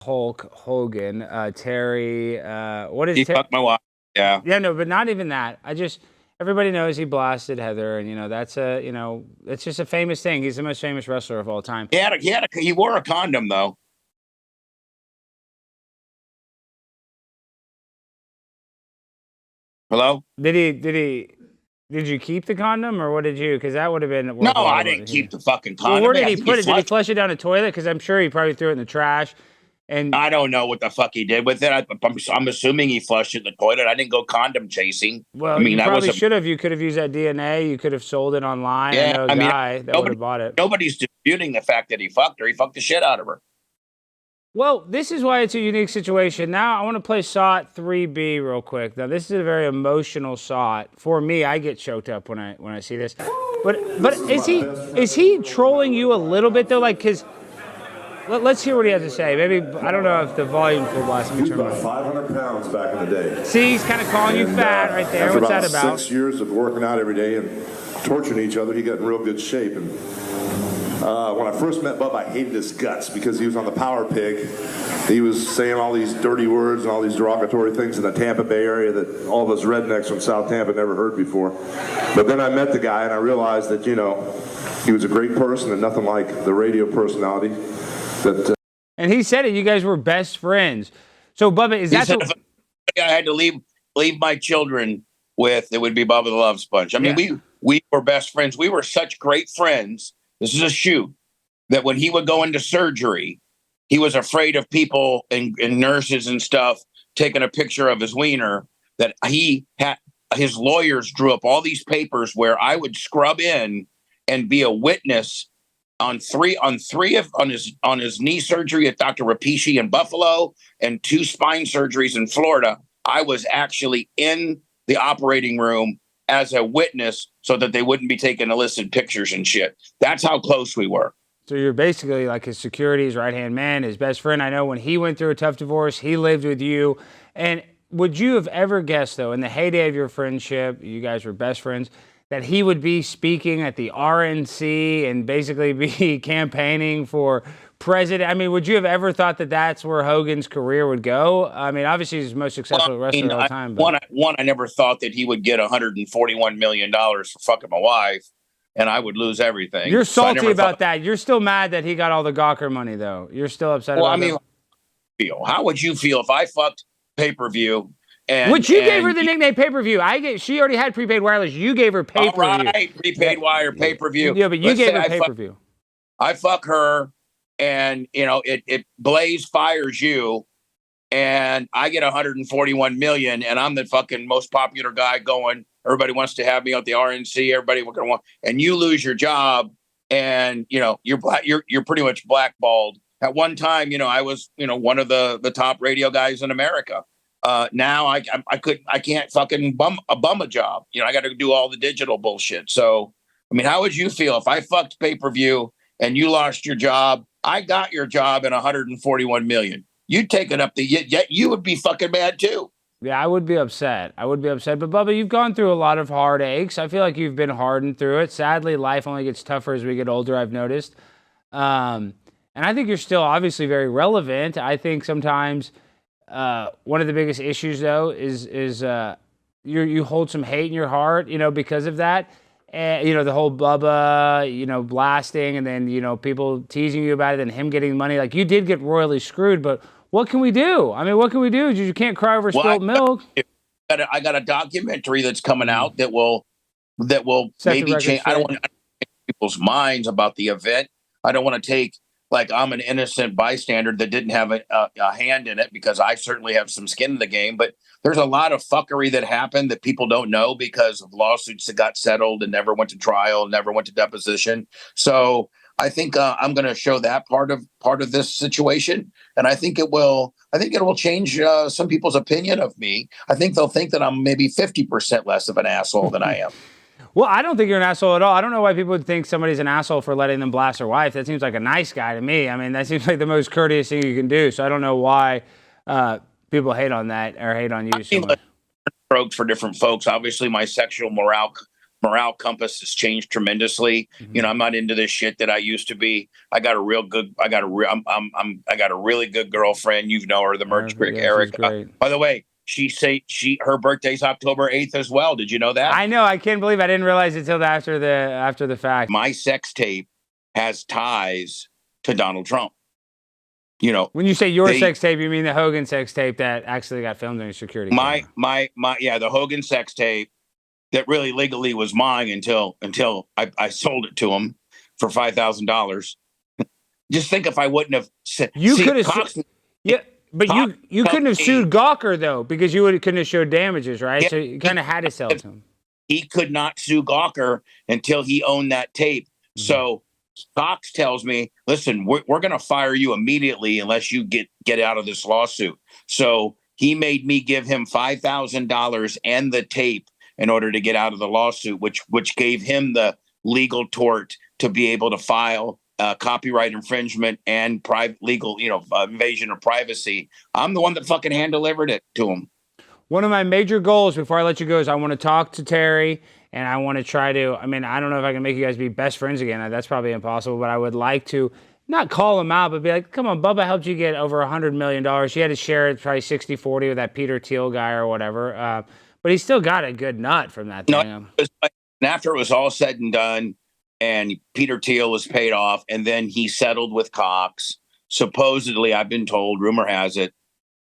Hulk Hogan, Terry. What is He fucked my wife. Yeah. Yeah, no, but not even that. Everybody knows he blasted Heather, and it's just a famous thing. He's the most famous wrestler of all time. He wore a condom though. Hello? Did you keep the condom, or what did you? Because that would have been no. I didn't keep the fucking condom. Well, where did he put it? Did he flush it down the toilet? Because I'm sure he probably threw it in the trash. And I don't know what the fuck he did with it. I'm assuming he flushed it in the toilet. I didn't go condom chasing. Well, I mean, you probably should have. You could have used that DNA. You could have sold it online. Yeah, I know a guy that would have bought it. Nobody's disputing the fact that he fucked her. He fucked the shit out of her. Well, this is why it's a unique situation. Now, I want to play SOT 3B real quick. Now, this is a very emotional SOT. For me, I get choked up when I see this. But is he trolling you a little bit though? Like, because let's hear what he has to say. Maybe I don't know if the volume full blast. He was about 500 pounds back in the day. See, he's kind of calling you fat right there. What's that about? 6 years of working out every day and torturing each other, he got in real good shape. And when I first met Bubba, I hated his guts because he was on the Power Pig. He was saying all these dirty words and all these derogatory things in the Tampa Bay area that all of us rednecks from South Tampa never heard before. But then I met the guy and I realized that, he was a great person and nothing like the radio personality. And he said it. You guys were best friends. So, Bubba, is that if I had to leave my children with, it would be Bubba the Love Sponge. I mean, we were best friends. We were such great friends. This is a shoot that when he would go into surgery, he was afraid of people and nurses and stuff taking a picture of his wiener. That his lawyers drew up all these papers where I would scrub in and be a witness on his knee surgery at Dr. Rapishi in Buffalo and 2 spine surgeries in Florida. I was actually in the operating room as a witness so that they wouldn't be taking illicit pictures and shit. That's how close we were. So you're basically like his security, his right-hand man, his best friend. I know when he went through a tough divorce, he lived with you. And would you have ever guessed, though, in the heyday of your friendship, you guys were best friends, that he would be speaking at the RNC and basically be campaigning for president? I mean, would you have ever thought that that's where Hogan's career would go? I mean, obviously he's the most successful wrestler of all time. But I never thought that he would get $141 million for fucking my wife, and I would lose everything. You're salty about that. You're still mad that he got all the Gawker money, though. You're still upset about that? How would you feel if I fucked pay-per-view? Which you gave her the nickname pay-per-view. She already had prepaid wireless. You gave her pay-per-view. All right, prepaid wire, pay-per-view. Yeah, but you gave her pay-per-view. I fuck her, and it Blaze fires you, and I get 141 million, and I'm the fucking most popular guy going. Everybody wants to have me at the RNC. Everybody going to want, and you lose your job, and you're pretty much blackballed. At one time, I was one of the top radio guys in America. Now I can't fucking bum a job. I got to do all the digital bullshit. So, I mean, how would you feel if I fucked pay-per-view and you lost your job? I got your job and 141 million. You'd take it up yet you would be fucking mad too. Yeah, I would be upset. But Bubba, you've gone through a lot of heartaches. I feel like you've been hardened through it. Sadly, life only gets tougher as we get older, I've noticed. And I think you're still obviously very relevant. I think sometimes one of the biggest issues, though, is you hold some hate in your heart, because of that. And, the whole Bubba, blasting, and then, people teasing you about it and him getting money. Like, you did get royally screwed, but what can we do? I mean, what can we do? You can't cry over spilled milk. I got a documentary that's coming out that will maybe change. I don't want to change people's minds about the event. I don't want to take, like, I'm an innocent bystander that didn't have a hand in it, because I certainly have some skin in the game. But there's a lot of fuckery that happened that people don't know because of lawsuits that got settled and never went to trial, never went to deposition. So I think I'm going to show that part of this situation, and I think it will change some people's opinion of me. I think they'll think that I'm maybe 50% less of an asshole than I am. Well, I don't think you're an asshole at all. I don't know why people would think somebody's an asshole for letting them blast their wife. That seems like a nice guy to me. I mean, that seems like the most courteous thing you can do. So I don't know why people hate on that or hate on you so much. Strokes for different folks. Obviously, my sexual morale morale compass has changed tremendously. You know, I'm not into this shit that I used to be. I got a really good girlfriend. You know her, the merch crick, Yeah, Erica. By the way, her birthday's October 8th as well. Did you know that? I know. I can't believe I didn't realize it till after the fact. My sex tape has ties to Donald Trump. You know, when you say your sex tape, you mean the Hogan sex tape that actually got filmed during security camera. The Hogan sex tape that really legally was mine until I sold it to him for $5,000. Just think if I wouldn't have said you could have. Yeah, but you couldn't have sued Gawker though, because you couldn't have showed damages, right? So you kind of had to sell it to him. He could not sue Gawker until he owned that tape. So Cox tells me, listen, we're going to fire you immediately unless you get out of this lawsuit. So he made me give him $5,000 and the tape in order to get out of the lawsuit, which gave him the legal tort to be able to file copyright infringement and legal, invasion of privacy. I'm the one that fucking hand-delivered it to him. One of my major goals before I let you go is I want to talk to Terry, and I want to try to, I don't know if I can make you guys be best friends again. That's probably impossible, but I would like to not call him out, but be like, come on, Bubba helped you get over $100 million. You had to share it probably 60-40 with that Peter Thiel guy or whatever. But he still got a good nut from that thing. And after it was all said and done, and Peter Thiel was paid off, and then he settled with Cox, supposedly, I've been told, rumor has it,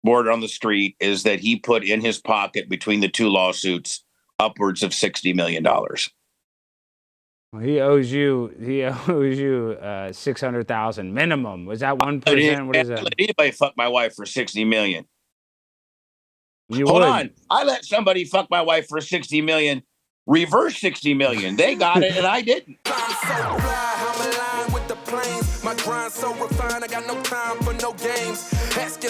word on the street, is that he put in his pocket between the two lawsuits upwards of $60 million. Well, he owes you $600,000 minimum. Was that 1%? What is that? Let anybody fuck my wife for $60 million. Hold on. I let somebody fuck my wife for $60 million, reverse $60 million. They got it and I didn't. My grind so refined, I got no time for no games. Ask